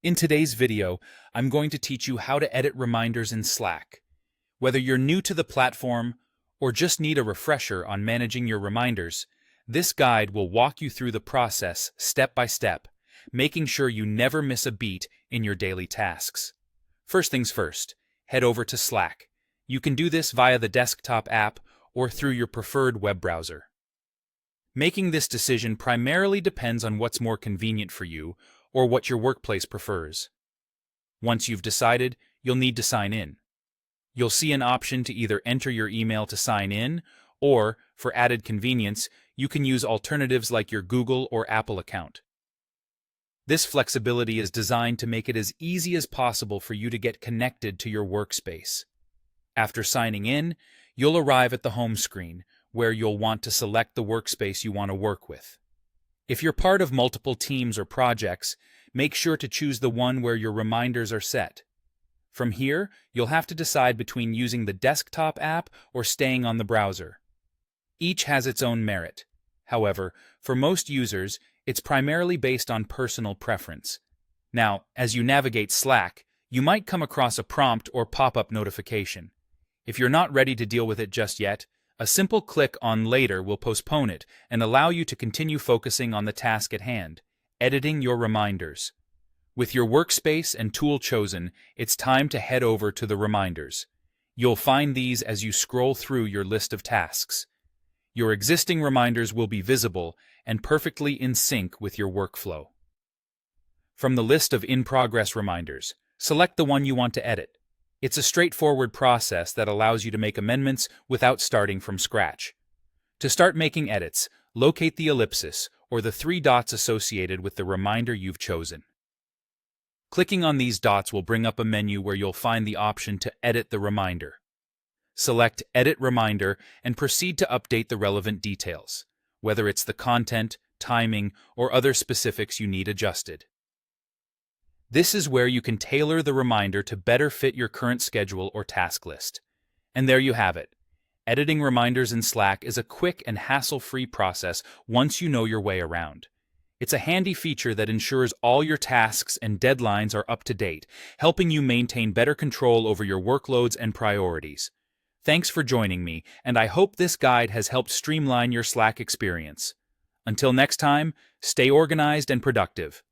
In today's video, I'm going to teach you how to edit reminders in Slack. Whether you're new to the platform or just need a refresher on managing your reminders, this guide will walk you through the process step by step, making sure you never miss a beat in your daily tasks. First things first, head over to Slack. You can do this via the desktop app or through your preferred web browser. Making this decision primarily depends on what's more convenient for you or what your workplace prefers. Once you've decided, you'll need to sign in. You'll see an option to either enter your email to sign in, or, for added convenience, you can use alternatives like your Google or Apple account. This flexibility is designed to make it as easy as possible for you to get connected to your workspace. After signing in, you'll arrive at the home screen, where you'll want to select the workspace you want to work with. If you're part of multiple teams or projects, make sure to choose the one where your reminders are set. From here, you'll have to decide between using the desktop app or staying on the browser. Each has its own merit. However, for most users, it's primarily based on personal preference. Now, as you navigate Slack, you might come across a prompt or pop-up notification. If you're not ready to deal with it just yet, a simple click on Later will postpone it and allow you to continue focusing on the task at hand, editing your reminders. With your workspace and tool chosen, it's time to head over to the reminders. You'll find these as you scroll through your list of tasks. Your existing reminders will be visible and perfectly in sync with your workflow. From the list of in-progress reminders, select the one you want to edit. It's a straightforward process that allows you to make amendments without starting from scratch. To start making edits, locate the ellipsis or the three dots associated with the reminder you've chosen. Clicking on these dots will bring up a menu where you'll find the option to edit the reminder. Select Edit Reminder and proceed to update the relevant details, whether it's the content, timing, or other specifics you need adjusted. This is where you can tailor the reminder to better fit your current schedule or task list. And there you have it. Editing reminders in Slack is a quick and hassle-free process once you know your way around. It's a handy feature that ensures all your tasks and deadlines are up to date, helping you maintain better control over your workloads and priorities. Thanks for joining me, and I hope this guide has helped streamline your Slack experience. Until next time, stay organized and productive.